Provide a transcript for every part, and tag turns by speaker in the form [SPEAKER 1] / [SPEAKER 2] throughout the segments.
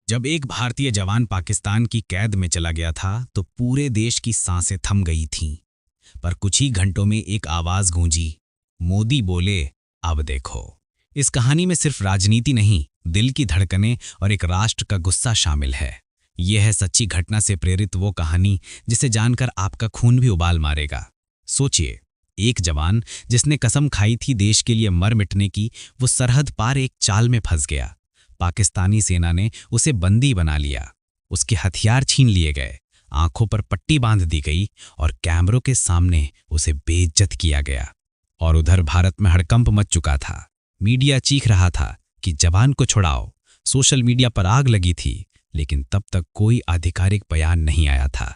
[SPEAKER 1] जब एक भारतीय जवान पाकिस्तान की कैद में चला गया था तो पूरे देश की सांसें थम गई थीं। पर कुछ ही घंटों में एक आवाज गूंजी। मोदी बोले, अब देखो। इस कहानी में सिर्फ राजनीति नहीं, दिल की धड़कनें और एक राष्ट्र का गुस्सा शामिल है। यह है सच्ची घटना से प्रेरित वो कहानी जिसे जानकर आपका खून भी उबाल मारेगा। सोचिए, एक जवान जिसने कसम खाई थी देश के लिए मर मिटने की, वो सरहद पार एक चाल में फंस गया। पाकिस्तानी सेना ने उसे बंदी बना लिया, उसके हथियार छीन लिए गए, आंखों पर पट्टी बांध दी गई और कैमरों के सामने उसे बेइज्जत किया गया। और उधर भारत में हड़कंप मच चुका था। मीडिया चीख रहा था कि जवान को छुड़ाओ। सोशल मीडिया पर आग लगी थी, लेकिन तब तक कोई आधिकारिक बयान नहीं आया था।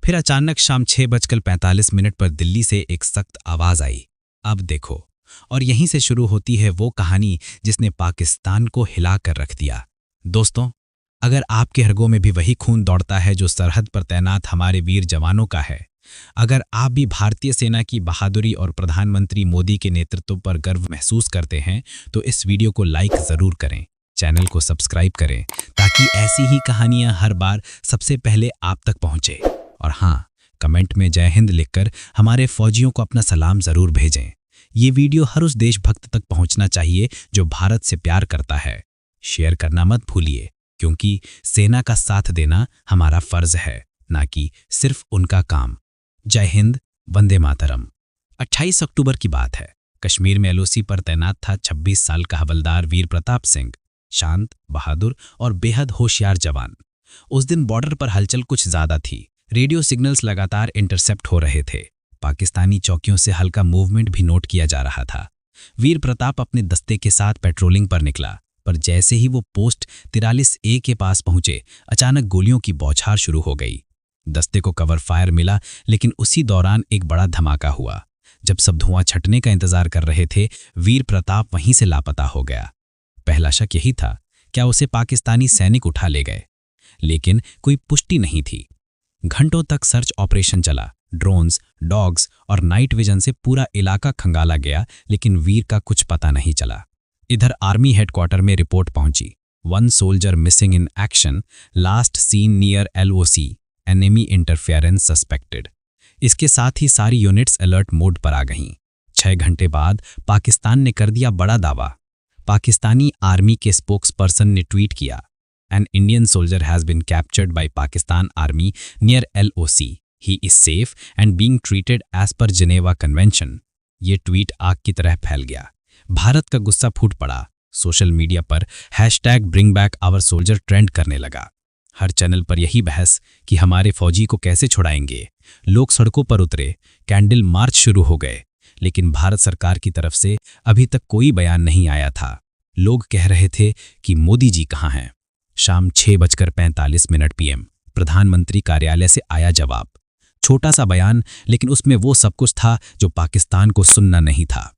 [SPEAKER 1] फिर अचानक शाम 6:45 पर दिल्ली से एक सख्त आवाज आई, अब देखो। और यहीं से शुरू होती है वो कहानी जिसने पाकिस्तान को हिला कर रख दिया। दोस्तों, अगर आपके रगों में भी वही खून दौड़ता है जो सरहद पर तैनात हमारे वीर जवानों का है, अगर आप भी भारतीय सेना की बहादुरी और प्रधानमंत्री मोदी के नेतृत्व पर गर्व महसूस करते हैं, तो इस वीडियो को लाइक जरूर करें, चैनल को सब्सक्राइब करें, ताकि ऐसी ही कहानियां हर बार सबसे पहले आप तक पहुंचे। और हाँ, कमेंट में जय हिंद लिखकर हमारे फौजियों को अपना सलाम जरूर भेजें। ये वीडियो हर उस देशभक्त तक पहुंचना चाहिए जो भारत से प्यार करता है। शेयर करना मत भूलिए, क्योंकि सेना का साथ देना हमारा फर्ज है, ना कि सिर्फ उनका काम। जय हिंद, वंदे मातरम। 28 अक्टूबर की बात है। कश्मीर में एलओसी पर तैनात था 26 साल का हवलदार वीर प्रताप सिंह। शांत, बहादुर और बेहद होशियार जवान। उस दिन बॉर्डर पर हलचल कुछ ज्यादा थी। रेडियो सिग्नल्स लगातार इंटरसेप्ट हो रहे थे। पाकिस्तानी चौकियों से हल्का मूवमेंट भी नोट किया जा रहा था। वीर प्रताप अपने दस्ते के साथ पेट्रोलिंग पर निकला, पर जैसे ही वो पोस्ट 43A के पास पहुंचे, अचानक गोलियों की बौछार शुरू हो गई। दस्ते को कवर फायर मिला, लेकिन उसी दौरान एक बड़ा धमाका हुआ। जब सब धुआं छटने का इंतजार कर रहे थे, वीर प्रताप वहीं से लापता हो गया। पहला शक यही था, क्या उसे पाकिस्तानी सैनिक उठा ले गए? लेकिन कोई पुष्टि नहीं थी। घंटों तक सर्च ऑपरेशन चला। ड्रोन्स, डॉग्स और नाइट विजन से पूरा इलाका खंगाला गया, लेकिन वीर का कुछ पता नहीं चला। इधर आर्मी हेडक्वार्टर में रिपोर्ट पहुंची, 1 soldier missing in action, last seen near LOC, enemy interference suspected. इसके साथ ही सारी यूनिट्स अलर्ट मोड पर आ गईं। 6 घंटे बाद पाकिस्तान ने कर दिया बड़ा दावा। पाकिस्तानी आर्मी के स्पोक्सपर्सन ने ट्वीट किया, an Indian soldier has been captured by Pakistan army near LOC। He is safe and being treated as per Geneva Convention। ये ट्वीट आग की तरह फैल गया। भारत का गुस्सा फूट पड़ा। सोशल मीडिया पर #BringBackOurSoldier ट्रेंड करने लगा। हर चैनल पर यही बहस कि हमारे फौजी को कैसे छुड़ाएंगे। लोग सड़कों पर उतरे, कैंडल मार्च शुरू हो गए, लेकिन भारत सरकार की तरफ से अभी तक कोई बयान नहीं आया था। लोग कह रहे थे कि मोदी जी कहाँ हैं। शाम 6:45 PM प्रधानमंत्री कार्यालय से आया जवाब। छोटा सा बयान, लेकिन उसमें वो सब कुछ था जो पाकिस्तान को सुनना नहीं था।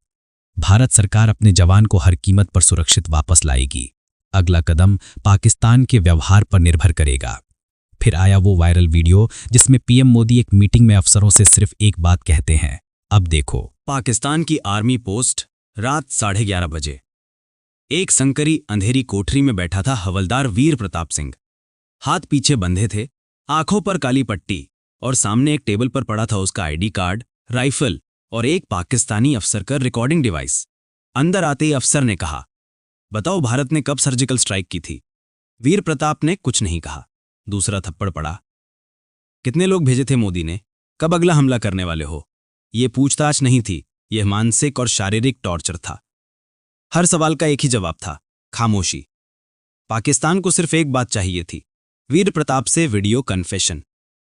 [SPEAKER 1] भारत सरकार अपने जवान को हर कीमत पर सुरक्षित वापस लाएगी। अगला कदम पाकिस्तान के व्यवहार पर निर्भर करेगा। फिर आया वो वायरल वीडियो जिसमें PM मोदी एक मीटिंग में अफसरों से सिर्फ एक बात कहते हैं, अब देखो।
[SPEAKER 2] पाकिस्तान की आर्मी पोस्ट, रात 11:30 बजे। एक संकरी अंधेरी कोठरी में बैठा था हवलदार वीर प्रताप सिंह। हाथ पीछे बंधे थे, आंखों पर काली पट्टी, और सामने एक टेबल पर पड़ा था उसका ID कार्ड, राइफल और एक पाकिस्तानी अफसर का रिकॉर्डिंग डिवाइस। अंदर आते ही अफसर ने कहा, बताओ भारत ने कब सर्जिकल स्ट्राइक की थी? वीर प्रताप ने कुछ नहीं कहा। दूसरा थप्पड़ पड़ा। कितने लोग भेजे थे मोदी ने? कब अगला हमला करने वाले हो? यह पूछताछ नहीं थी, यह मानसिक और शारीरिक टॉर्चर था। हर सवाल का एक ही जवाब था, खामोशी। पाकिस्तान को सिर्फ एक बात चाहिए थी, वीर प्रताप से वीडियो कन्फेशन,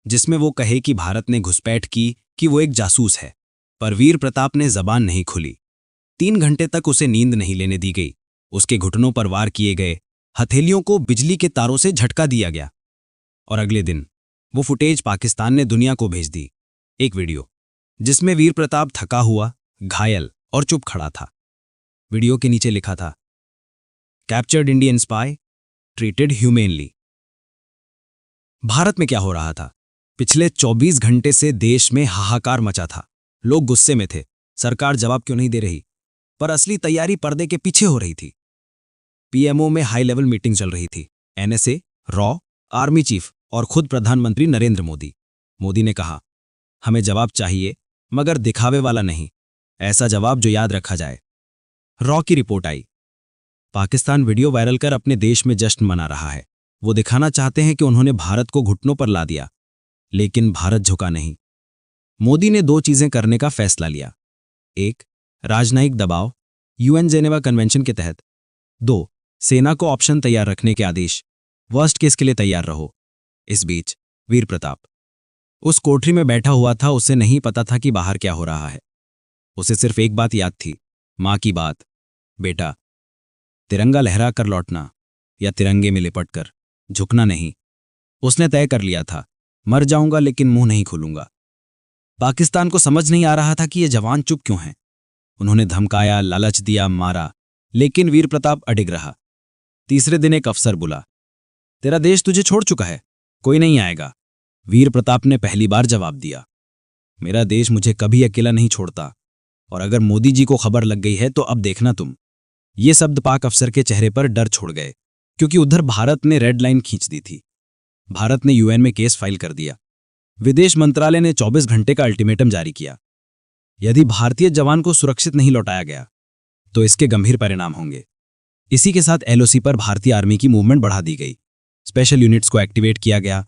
[SPEAKER 2] जिसमें वो कहे कि भारत ने घुसपैठ की, कि वो एक जासूस है। पर वीर प्रताप ने जबान नहीं खुली। 3 घंटे तक उसे नींद नहीं लेने दी गई। उसके घुटनों पर वार किए गए, हथेलियों को बिजली के तारों से झटका दिया गया। और अगले दिन वो फुटेज पाकिस्तान ने दुनिया को भेज दी। एक वीडियो जिसमें वीर प्रताप थका हुआ, घायल और चुप खड़ा था। वीडियो के नीचे लिखा था, captured Indian spy, treated humanely. Bharat में क्या हो रहा था? पिछले 24 घंटे से देश में हाहाकार मचा था। लोग गुस्से में थे, सरकार जवाब क्यों नहीं दे रही? पर असली तैयारी पर्दे के पीछे हो रही थी। PMO में हाई लेवल मीटिंग चल रही थी। NSA, रॉ, आर्मी चीफ और खुद प्रधानमंत्री नरेंद्र मोदी। मोदी ने कहा, हमें जवाब चाहिए, मगर दिखावे वाला नहीं, ऐसा जवाब जो याद रखा जाए। रॉ की रिपोर्ट आई। पाकिस्तान वीडियो वायरल कर अपने देश में जश्न मना रहा है। वो दिखाना चाहते हैं कि उन्होंने भारत को घुटनों पर ला दिया, लेकिन भारत झुका नहीं। मोदी ने 2 चीजें करने का फैसला लिया। 1, राजनयिक दबाव, यूएन जेनेवा कन्वेंशन के तहत। 2, सेना को ऑप्शन तैयार रखने के आदेश, वर्स्ट केस के लिए तैयार रहो। इस बीच वीर प्रताप उस कोठरी में बैठा हुआ था। उसे नहीं पता था कि बाहर क्या हो रहा है। उसे सिर्फ एक बात याद थी, मां की बात, बेटा, तिरंगा लहरा कर लौटना या तिरंगे में लिपट कर, झुकना नहीं। उसने तय कर लिया था, मर जाऊंगा लेकिन मुंह नहीं खोलूंगा। पाकिस्तान को समझ नहीं आ रहा था कि ये जवान चुप क्यों हैं। उन्होंने धमकाया, लालच दिया, मारा, लेकिन वीर प्रताप अडिग रहा। तीसरे दिन एक अफसर बुला, तेरा देश तुझे छोड़ चुका है, कोई नहीं आएगा। वीर प्रताप ने पहली बार जवाब दिया, मेरा देश मुझे कभी अकेला नहीं छोड़ता, और अगर मोदी जी को खबर लग गई है तो अब देखना तुम। ये शब्द पाक अफसर के चेहरे पर डर छोड़ गए, क्योंकि उधर भारत ने रेड लाइन खींच दी थी। भारत ने यूएन में केस फाइल कर दिया। विदेश मंत्रालय ने 24 घंटे का अल्टीमेटम जारी किया। यदि भारतीय जवान को सुरक्षित नहीं लौटाया गया तो इसके गंभीर परिणाम होंगे। इसी के साथ एलओसी पर भारतीय आर्मी की मूवमेंट बढ़ा दी गई। स्पेशल यूनिट्स को एक्टिवेट किया गया।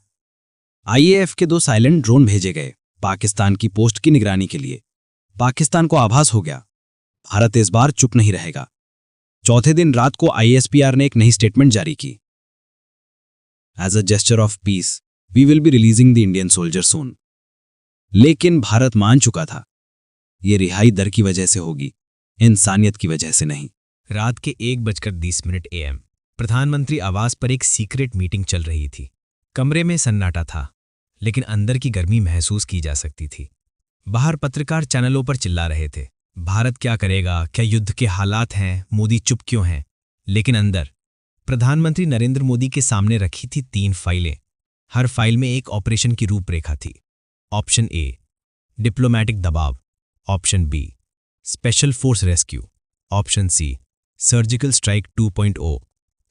[SPEAKER 2] आईएएफ के 2 साइलेंट ड्रोन भेजे गए पाकिस्तान की पोस्ट की निगरानी के लिए। पाकिस्तान को आभास हो गया, भारत इस बार चुप नहीं रहेगा। चौथे दिन रात को आईएसपीआर ने एक नई स्टेटमेंट जारी की, as a gesture of peace we will be releasing the Indian soldier soon. लेकिन भारत मान चुका था, ये रिहाई दर की वजह से होगी, इंसानियत की वजह से नहीं।
[SPEAKER 1] रात के 1:20 AM प्रधानमंत्री आवास पर एक सीक्रेट मीटिंग चल रही थी। कमरे में सन्नाटा था, लेकिन अंदर की गर्मी महसूस की जा सकती थी। बाहर पत्रकार चैनलों पर चिल्ला रहे थे, भारत क्या करेगा, क्या युद्ध के हालात हैं, मोदी चुप क्यों हैं। लेकिन अंदर प्रधानमंत्री नरेंद्र मोदी के सामने रखी थी 3 फाइलें। हर फाइल में एक ऑपरेशन की रूपरेखा थी। ऑप्शन ए, डिप्लोमैटिक दबाव। Option B, special force rescue. Option C, surgical strike 2.0,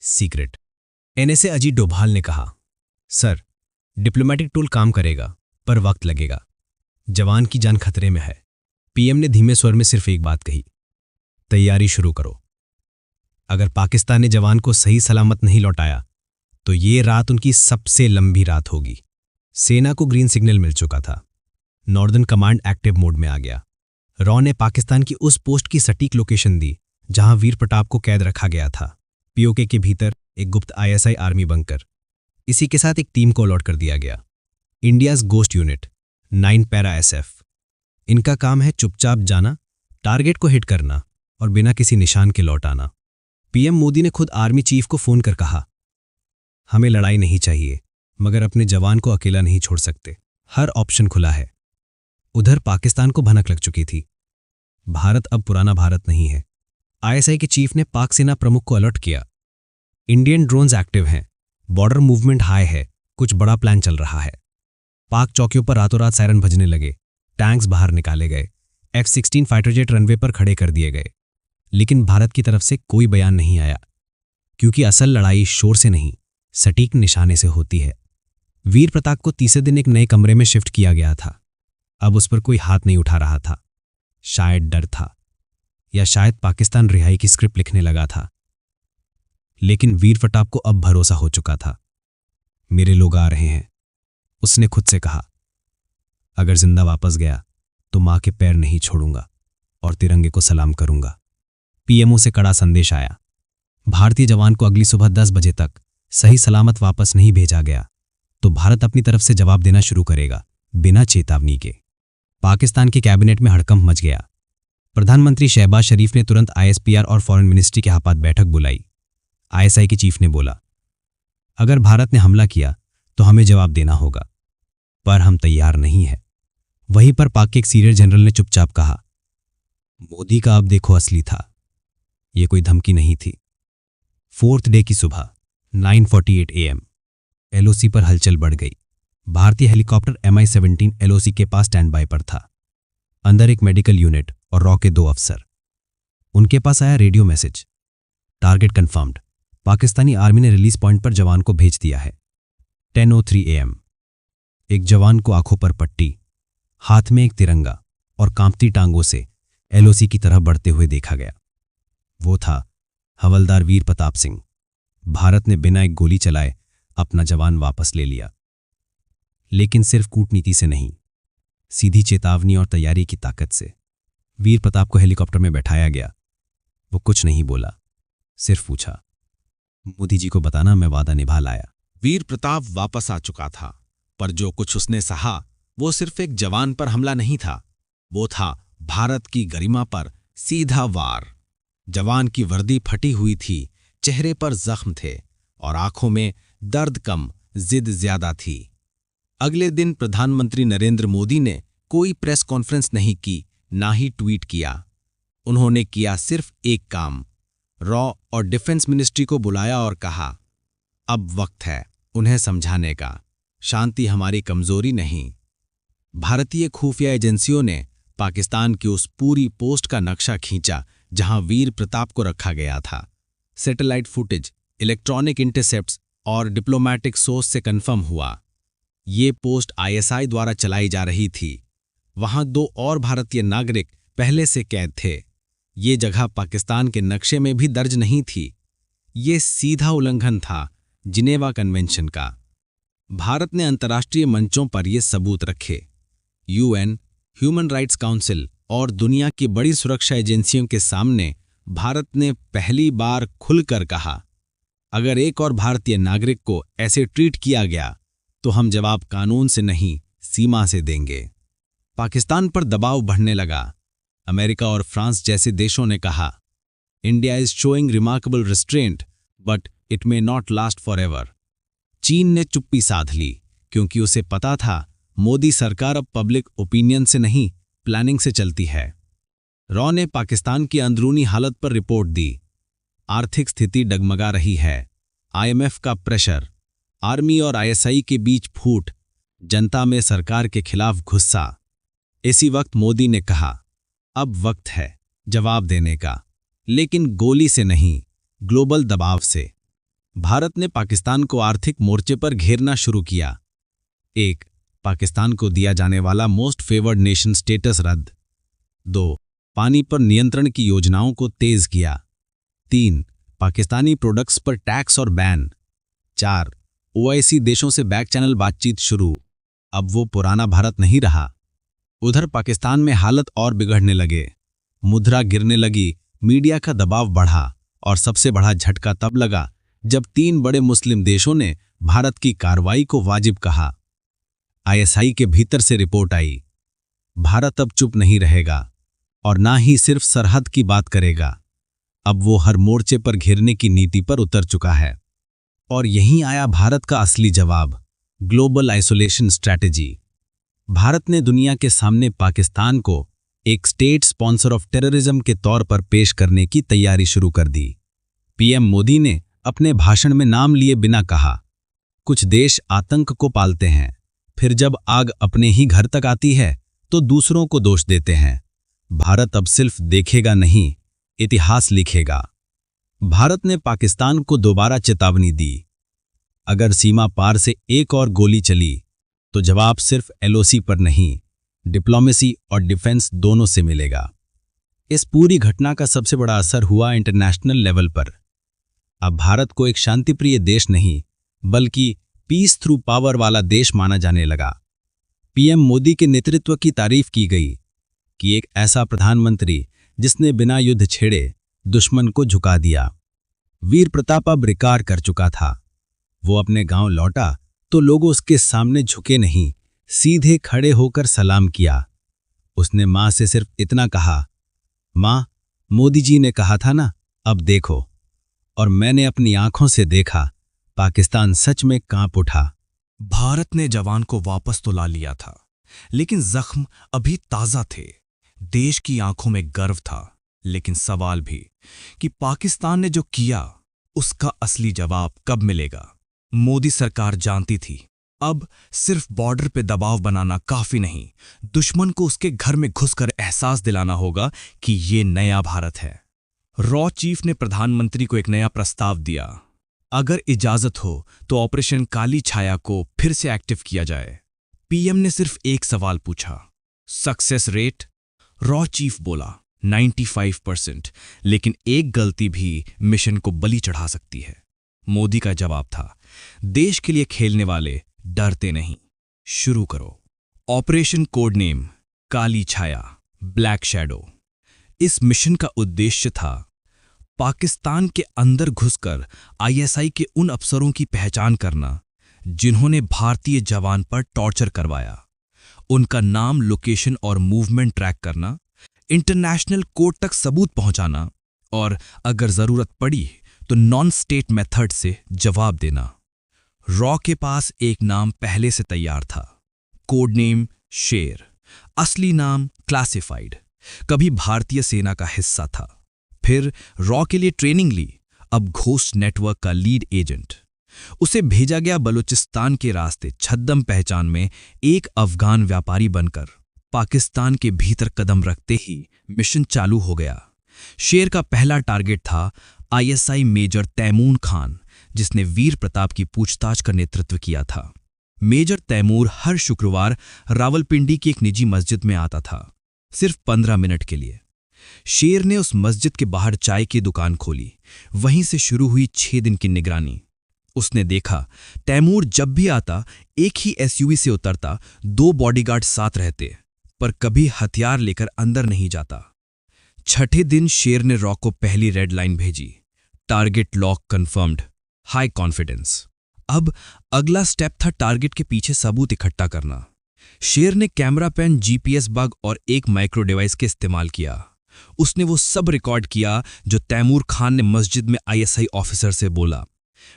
[SPEAKER 1] secret. NSA Ajit Doval ने कहा, सर, डिप्लोमैटिक टूल काम करेगा, पर वक्त लगेगा। जवान की जान खतरे में है। पीएम ने धीमे स्वर में सिर्फ एक बात कही, तैयारी शुरू करो। अगर पाकिस्तान ने जवान को सही सलामत नहीं लौटाया तो ये रात उनकी सबसे लंबी रात होगी। सेना को ग्रीन सिग्नल मिल चुका था। नॉर्दर्न कमांड एक्टिव मोड में आ गया। रॉ ने पाकिस्तान की उस पोस्ट की सटीक लोकेशन दी जहां वीर प्रताप को कैद रखा गया था, पीओके के भीतर एक गुप्त आईएसआई आर्मी बंकर। इसी के साथ एक टीम को अलॉट कर दिया गया, India's ghost unit 9 para SF. इनका काम है चुपचाप जाना, टारगेट को हिट करना और बिना किसी निशान के लौट आना। पीएम मोदी ने खुद आर्मी चीफ को फोन कर कहा, हमें लड़ाई नहीं चाहिए, मगर अपने जवान को अकेला नहीं छोड़ सकते। हर ऑप्शन खुला है। उधर पाकिस्तान को भनक लग चुकी थी, भारत अब पुराना भारत नहीं है। आईएसआई के चीफ ने पाक सेना प्रमुख को अलर्ट किया, इंडियन ड्रोन्स एक्टिव हैं, बॉर्डर मूवमेंट हाई है, कुछ बड़ा प्लान चल रहा है। पाक चौकियों पर रातों रात सायरन बजने लगे, टैंक्स बाहर निकाले गए, F-16 फाइटर जेट रनवे पर खड़े कर दिए गए। लेकिन भारत की तरफ से कोई बयान नहीं आया, क्योंकि असल लड़ाई शोर से नहीं, सटीक निशाने से होती है। वीर प्रताप को तीसरे दिन एक नए कमरे में शिफ्ट किया गया था। अब उस पर कोई हाथ नहीं उठा रहा था। शायद डर था, या शायद पाकिस्तान रिहाई की स्क्रिप्ट लिखने लगा था। लेकिन वीर प्रताप को अब भरोसा हो चुका था, मेरे लोग आ रहे हैं। उसने खुद से कहा, अगर जिंदा वापस गया तो मां के पैर नहीं छोड़ूंगा और तिरंगे को सलाम करूंगा। पीएमओ से कड़ा संदेश आया, भारतीय जवान को अगली सुबह 10 बजे तक सही सलामत वापस नहीं भेजा गया तो भारत अपनी तरफ से जवाब देना शुरू करेगा, बिना चेतावनी के। पाकिस्तान के कैबिनेट में हड़कंप मच गया। प्रधानमंत्री शहबाज शरीफ ने तुरंत आईएसपीआर और फॉरेन मिनिस्ट्री के हाथ बैठक बुलाई। आईएसआई के चीफ ने बोला, अगर भारत ने हमला किया तो हमें जवाब देना होगा, पर हम तैयार नहीं हैं। वहीं पर पाक के एक सीनियर जनरल ने चुपचाप कहा, मोदी का अब देखो असली था, ये कोई धमकी नहीं थी। 4th डे की सुबह 9:48 AM एलओसी पर हलचल बढ़ गई। भारतीय हेलीकॉप्टर MI-17 एलओसी के पास स्टैंड बाय पर था। अंदर एक मेडिकल यूनिट और रॉ के 2 अफसर। उनके पास आया radio message, target confirmed,
[SPEAKER 3] Pakistani army ने रिलीज पॉइंट पर जवान को भेज दिया है। 10:03 AM। एक जवान को आंखों पर पट्टी, हाथ में एक तिरंगा और कांपती टांगों से LOC की तरह बढ़ते हुए देखा गया। वो था हवलदार वीर प्रताप सिंह। भारत ने बिना एक गोली चलाए अपना जवान वापस ले लिया, लेकिन सिर्फ कूटनीति से नहीं, सीधी चेतावनी और तैयारी की ताकत से। वीर प्रताप को हेलीकॉप्टर में बैठाया गया। वो कुछ नहीं बोला, सिर्फ पूछा, मोदी जी को बताना मैं वादा निभा लाया।
[SPEAKER 1] वीर प्रताप वापस आ चुका था, पर जो कुछ उसने सहा वो सिर्फ एक जवान पर हमला नहीं था, वो था भारत की गरिमा पर सीधा वार। जवान की वर्दी फटी हुई थी, चेहरे पर जख्म थे और आंखों में दर्द कम, जिद ज्यादा थी। अगले दिन प्रधानमंत्री नरेंद्र मोदी ने कोई प्रेस कॉन्फ्रेंस नहीं की, ना ही ट्वीट किया। उन्होंने किया सिर्फ एक काम, रॉ और डिफेंस मिनिस्ट्री को बुलाया और कहा, अब वक्त है उन्हें समझाने का, शांति हमारी कमजोरी नहीं। भारतीय खुफिया एजेंसियों ने पाकिस्तान की उस पूरी पोस्ट का नक्शा खींचा जहां वीर प्रताप को रखा गया था। सैटेलाइट फुटेज, इलेक्ट्रॉनिक इंटरसेप्ट्स और डिप्लोमैटिक सोर्स से कन्फर्म हुआ ये पोस्ट ISI द्वारा चलाई जा रही थी। वहां 2 और भारतीय नागरिक पहले से कैद थे। ये जगह पाकिस्तान के नक्शे में भी दर्ज नहीं थी। ये सीधा उल्लंघन था जिनेवा कन्वेंशन का। भारत ने अंतर्राष्ट्रीय मंचों पर ये सबूत रखे। UN, ह्यूमन राइट्स काउंसिल और दुनिया की बड़ी सुरक्षा एजेंसियों के सामने भारत ने पहली बार खुलकर कहा, अगर एक और भारतीय नागरिक को ऐसे ट्रीट किया गया तो हम जवाब कानून से नहीं, सीमा से देंगे। पाकिस्तान पर दबाव बढ़ने लगा। अमेरिका और फ्रांस जैसे देशों ने कहा, India is showing remarkable restraint but it may not last for ever. चीन ने चुप्पी साध ली, क्योंकि उसे पता था मोदी सरकार अब पब्लिक ओपिनियन से नहीं, प्लानिंग से चलती है। रॉ ने पाकिस्तान की अंदरूनी हालत पर रिपोर्ट दी। आर्थिक स्थिति डगमगा रही है, IMF का प्रेशर, आर्मी और ISI के बीच फूट, जनता में सरकार के खिलाफ गुस्सा। इसी वक्त मोदी ने कहा, अब वक्त है जवाब देने का, लेकिन गोली से नहीं, ग्लोबल दबाव से। भारत ने पाकिस्तान को आर्थिक मोर्चे पर घेरना शुरू किया। 1. पाकिस्तान को दिया जाने वाला मोस्ट फेवर्ड नेशन स्टेटस रद्द। 2. पानी पर नियंत्रण की योजनाओं को तेज किया। 3. पाकिस्तानी प्रोडक्ट्स पर टैक्स और बैन। 4. OIC देशों से बैक चैनल बातचीत शुरू। अब वो पुराना भारत नहीं रहा। उधर पाकिस्तान में हालत और बिगड़ने लगे। मुद्रा गिरने लगी, मीडिया का दबाव बढ़ा और सबसे बड़ा झटका तब लगा जब 3 बड़े मुस्लिम देशों ने भारत की कार्रवाई को वाजिब कहा। ISI के भीतर से रिपोर्ट आई, भारत अब चुप नहीं रहेगा और ना ही सिर्फ सरहद की बात करेगा, अब वो हर मोर्चे पर घेरने की नीति पर उतर चुका है। और यहीं आया भारत का असली जवाब, ग्लोबल आइसोलेशन स्ट्रैटेजी। भारत ने दुनिया के सामने पाकिस्तान को एक स्टेट स्पॉन्सर ऑफ टेररिज्म के तौर पर पेश करने की तैयारी शुरू कर दी। PM मोदी ने अपने भाषण में नाम लिए बिना कहा, कुछ देश आतंक को पालते हैं, फिर जब आग अपने ही घर तक आती है तो दूसरों को दोष देते हैं। भारत अब सिर्फ देखेगा नहीं, इतिहास लिखेगा। भारत ने पाकिस्तान को दोबारा चेतावनी दी, अगर सीमा पार से एक और गोली चली तो जवाब सिर्फ LOC पर नहीं, डिप्लोमेसी और डिफेंस दोनों से मिलेगा। इस पूरी घटना का सबसे बड़ा असर हुआ इंटरनेशनल लेवल पर। अब भारत को एक शांतिप्रिय देश नहीं, बल्कि पीस थ्रू पावर वाला देश माना जाने लगा। PM मोदी के नेतृत्व की तारीफ की गई कि एक ऐसा प्रधानमंत्री जिसने बिना युद्ध छेड़े दुश्मन को झुका दिया। वीर प्रताप अब रिकार कर चुका था। वो अपने गांव लौटा तो लोग उसके सामने झुके नहीं, सीधे खड़े होकर सलाम किया। उसने मां से सिर्फ इतना कहा, मां, मोदी जी ने कहा था ना, अब देखो। और मैंने अपनी आंखों से देखा, पाकिस्तान सच में कांप उठा।
[SPEAKER 4] भारत ने जवान को वापस तो ला लिया था, लेकिन जख्म अभी ताजा थे। देश की आंखों में गर्व था, लेकिन सवाल भी कि पाकिस्तान ने जो किया उसका असली जवाब कब मिलेगा। मोदी सरकार जानती थी अब सिर्फ बॉर्डर पे दबाव बनाना काफी नहीं, दुश्मन को उसके घर में घुसकर एहसास दिलाना होगा कि ये नया भारत है। रॉ चीफ ने प्रधानमंत्री को एक नया प्रस्ताव दिया, अगर इजाजत हो तो ऑपरेशन काली छाया को फिर से एक्टिव किया जाए। पीएम ने सिर्फ एक सवाल पूछा, सक्सेस रेट? रॉ चीफ बोला 95%, लेकिन एक गलती भी मिशन को बलि चढ़ा सकती है। मोदी का जवाब था, देश के लिए खेलने वाले डरते नहीं, शुरू करो। ऑपरेशन कोड नेम काली छाया, ब्लैक शैडो। इस मिशन का उद्देश्य था पाकिस्तान के अंदर घुसकर आईएसआई के उन अफसरों की पहचान करना जिन्होंने भारतीय जवान पर टॉर्चर करवाया, उनका नाम, लोकेशन और मूवमेंट ट्रैक करना, इंटरनेशनल कोर्ट तक सबूत पहुंचाना और अगर जरूरत पड़ी तो नॉन स्टेट मेथड से जवाब देना। रॉ के पास एक नाम पहले से तैयार था, कोड नेम शेर, असली नाम क्लासिफाइड, कभी भारतीय सेना का हिस्सा था। फिर रॉ के लिए ट्रेनिंग ली, अब घोस्ट नेटवर्क का लीड एजेंट। उसे भेजा गया बलूचिस्तान के रास्ते छद्म पहचान में एक अफगान व्यापारी बनकर। पाकिस्तान के भीतर कदम रखते ही मिशन चालू हो गया। शेर का पहला टारगेट था आईएसआई मेजर तैमूर खान, जिसने वीर प्रताप की पूछताछ का नेतृत्व किया था। मेजर तैमूर हर शुक्रवार रावलपिंडी की एक निजी मस्जिद में आता था, सिर्फ 15 मिनट के लिए। शेर ने उस मस्जिद के बाहर चाय की दुकान खोली। वहीं से शुरू हुई 6 दिन की निगरानी। उसने देखा तैमूर जब भी आता एक ही एसयूवी से उतरता, 2 बॉडीगार्ड साथ रहते, पर कभी हथियार लेकर अंदर नहीं जाता। छठे दिन शेर ने रॉ को पहली रेड लाइन भेजी, target lock confirmed, high confidence. अब अगला स्टेप था टारगेट के पीछे सबूत इकट्ठा करना। शेर ने कैमरा पेन, जीपीएस बग और एक माइक्रो डिवाइस के इस्तेमाल किया। उसने वो सब रिकॉर्ड किया जो तैमूर खान ने मस्जिद में आईएसआई ऑफिसर से बोला।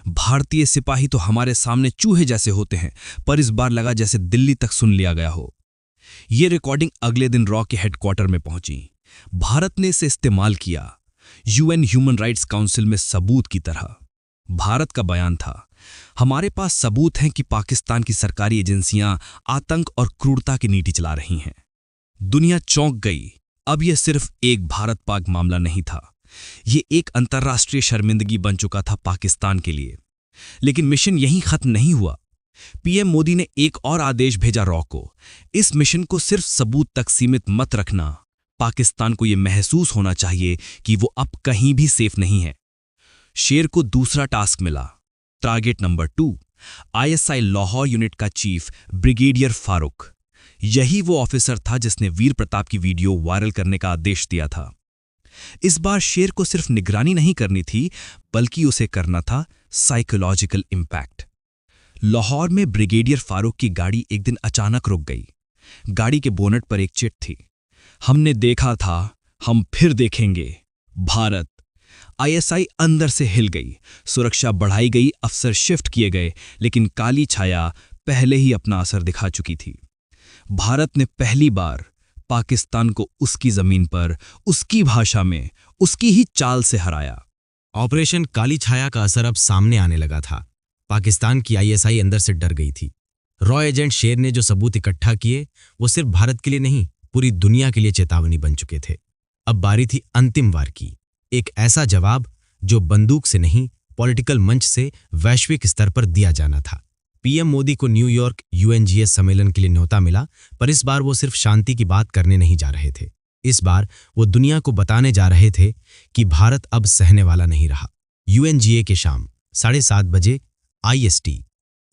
[SPEAKER 4] भारतीय सिपाही तो हमारे सामने चूहे जैसे होते हैं, पर इस बार लगा जैसे दिल्ली तक सुन लिया गया हो। ये रिकॉर्डिंग अगले दिन रॉ के हेडक्वार्टर में पहुंची। भारत ने इसे इस्तेमाल किया, यूएन ह्यूमन राइट्स काउंसिल में सबूत की तरह। भारत का बयान था, हमारे पास सबूत हैं कि पाकिस्तान की सरकारी एजेंसियां आतंक और क्रूरता की नीति चला रही हैं। दुनिया चौंक गई। अब यह सिर्फ एक भारत पाक मामला नहीं था, ये एक अंतर्राष्ट्रीय शर्मिंदगी बन चुका था पाकिस्तान के लिए। लेकिन मिशन यहीं खत्म नहीं हुआ। पीएम मोदी ने एक और आदेश भेजा रॉ को, इस मिशन को सिर्फ सबूत तक सीमित मत रखना। पाकिस्तान को यह महसूस होना चाहिए कि वो अब कहीं भी सेफ नहीं है। शेर को दूसरा टास्क मिला, target number 2, ISI Lahore unit का चीफ ब्रिगेडियर फारूक। यही वो ऑफिसर था जिसने वीर प्रताप की वीडियो वायरल करने का आदेश दिया था। इस बार शेर को सिर्फ निगरानी नहीं करनी थी, बल्कि उसे करना था साइकोलॉजिकल इंपैक्ट। लाहौर में ब्रिगेडियर फारूक की गाड़ी एक दिन अचानक रुक गई। गाड़ी के बोनट पर एक चिट थी, हमने देखा था, हम फिर देखेंगे, भारत। आईएसआई अंदर से हिल गई, सुरक्षा बढ़ाई गई, अफसर शिफ्ट किए गए, लेकिन काली छाया पहले ही अपना असर दिखा चुकी थी। भारत ने पहली बार पाकिस्तान को उसकी जमीन पर, उसकी भाषा में, उसकी ही चाल से हराया।
[SPEAKER 1] ऑपरेशन काली छाया का असर अब सामने आने लगा था। पाकिस्तान की आईएसआई अंदर से डर गई थी। रॉ एजेंट शेर ने जो सबूत इकट्ठा किए वो सिर्फ भारत के लिए नहीं, पूरी दुनिया के लिए चेतावनी बन चुके थे। अब बारी थी अंतिम वार की, एक ऐसा जवाब जो बंदूक से नहीं, पॉलिटिकल मंच से वैश्विक स्तर पर दिया जाना था। पीएम मोदी को न्यूयॉर्क यूएनजीएस सम्मेलन के लिए न्योता मिला, पर इस बार वो सिर्फ शांति की बात करने नहीं जा रहे थे। इस बार वो दुनिया को बताने जा रहे थे कि भारत अब सहने वाला नहीं रहा। यूएनजीए के शाम 7:30 बजे IST,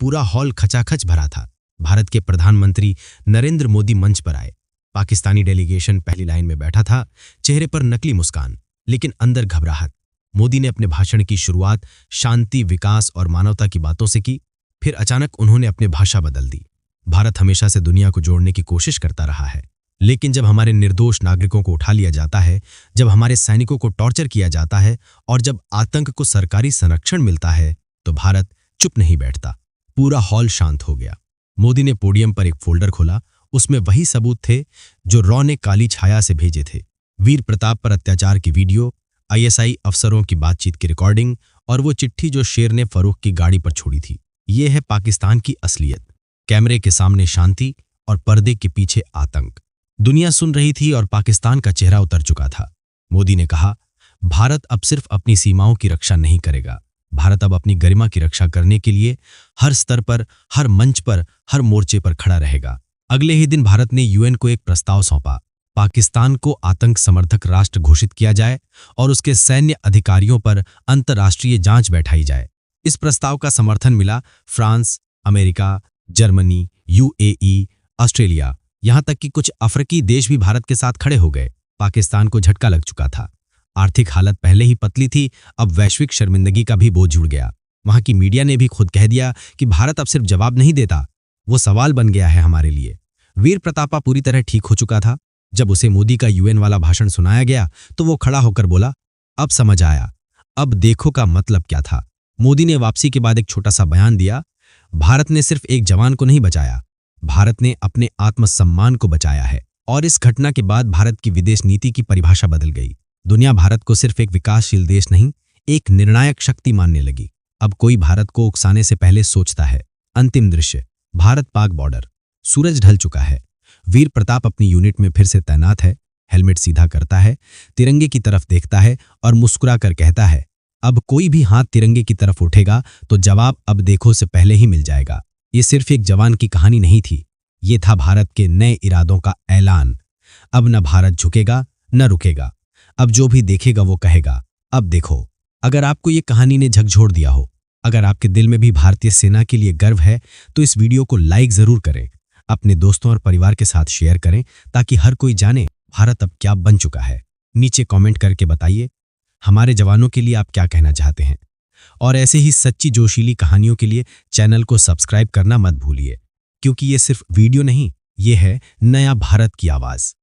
[SPEAKER 1] पूरा हॉल खचाखच भरा था। भारत के प्रधानमंत्री नरेंद्र मोदी मंच पर आए। पाकिस्तानी डेलीगेशन पहली लाइन में बैठा था, चेहरे पर नकली मुस्कान, लेकिन अंदर घबराहट। मोदी ने अपने भाषण की शुरुआत शांति, विकास और मानवता की बातों से की। फिर अचानक उन्होंने अपनी भाषा बदल दी। भारत हमेशा से दुनिया को जोड़ने की कोशिश करता रहा है, लेकिन जब हमारे निर्दोष नागरिकों को उठा लिया जाता है, जब हमारे सैनिकों को टॉर्चर किया जाता है और जब आतंक को सरकारी संरक्षण मिलता है, तो भारत चुप नहीं बैठता। पूरा हॉल शांत हो गया। मोदी ने पोडियम पर एक फोल्डर खोला। उसमें वही सबूत थे जो रॉ ने काली छाया से भेजे थे। वीर प्रताप पर अत्याचार की वीडियो, आईएसआई अफसरों की बातचीत की रिकॉर्डिंग और वो चिट्ठी जो शेर ने फरूख की गाड़ी पर छोड़ी थी। ये है पाकिस्तान की असलियत। कैमरे के सामने शांति और पर्दे के पीछे आतंक। दुनिया सुन रही थी और पाकिस्तान का चेहरा उतर चुका था। मोदी ने कहा, भारत अब सिर्फ अपनी सीमाओं की रक्षा नहीं करेगा,
[SPEAKER 3] भारत अब अपनी गरिमा की रक्षा करने के लिए हर स्तर पर, हर मंच पर, हर मोर्चे पर खड़ा रहेगा। अगले ही दिन भारत ने यूएन को एक प्रस्ताव सौंपा। पाकिस्तान को आतंक समर्थक राष्ट्र घोषित किया जाए और उसके सैन्य अधिकारियों पर अंतर्राष्ट्रीय जांच बैठाई जाए। इस प्रस्ताव का समर्थन मिला France, America, Germany, UAE, Australia, यहां तक कि कुछ अफ्रीकी देश भी भारत के साथ खड़े हो गए। पाकिस्तान को झटका लग चुका था। आर्थिक हालत पहले ही पतली थी, अब वैश्विक शर्मिंदगी का भी बोझ जुड़ गया। वहां की मीडिया ने भी खुद कह दिया कि भारत अब सिर्फ जवाब नहीं देता, वो सवाल बन गया है हमारे लिए। वीर प्रतापा पूरी तरह ठीक हो चुका था। जब उसे मोदी का यूएन वाला भाषण सुनाया गया तो वो खड़ा होकर बोला, अब समझ आया, अब देखो का मतलब क्या था। मोदी ने वापसी के बाद एक छोटा सा बयान दिया, भारत ने सिर्फ एक जवान को नहीं बचाया, भारत ने अपने आत्मसम्मान को बचाया है। और इस घटना के बाद भारत की विदेश नीति की परिभाषा बदल गई। दुनिया भारत को सिर्फ एक विकासशील देश नहीं, एक निर्णायक शक्ति मानने लगी। अब कोई भारत को उकसाने से पहले सोचता है। अंतिम दृश्य, भारत पाक बॉर्डर। सूरज ढल चुका है। वीर प्रताप अपनी यूनिट में फिर से तैनात है। हेलमेट सीधा करता है, तिरंगे की तरफ देखता है और मुस्कुरा कर कहता है, अब कोई भी हाथ तिरंगे की तरफ उठेगा तो जवाब अब देखो से पहले ही मिल जाएगा। ये सिर्फ एक जवान की कहानी नहीं थी, ये था भारत के नए इरादों का ऐलान। अब न भारत झुकेगा न रुकेगा। अब जो भी देखेगा वो कहेगा, अब देखो। अगर आपको ये कहानी ने झकझोर दिया हो, अगर आपके दिल में भी भारतीय सेना के लिए गर्व है, तो इस वीडियो को लाइक जरूर करें, अपने दोस्तों और परिवार के साथ शेयर करें ताकि हर कोई जाने भारत अब क्या बन चुका है। नीचे कमेंट करके बताइए हमारे जवानों के लिए आप क्या कहना चाहते हैं। और ऐसे ही सच्ची जोशीली कहानियों के लिए चैनल को सब्सक्राइब करना मत भूलिए, क्योंकि ये सिर्फ वीडियो नहीं, ये है नया भारत की आवाज।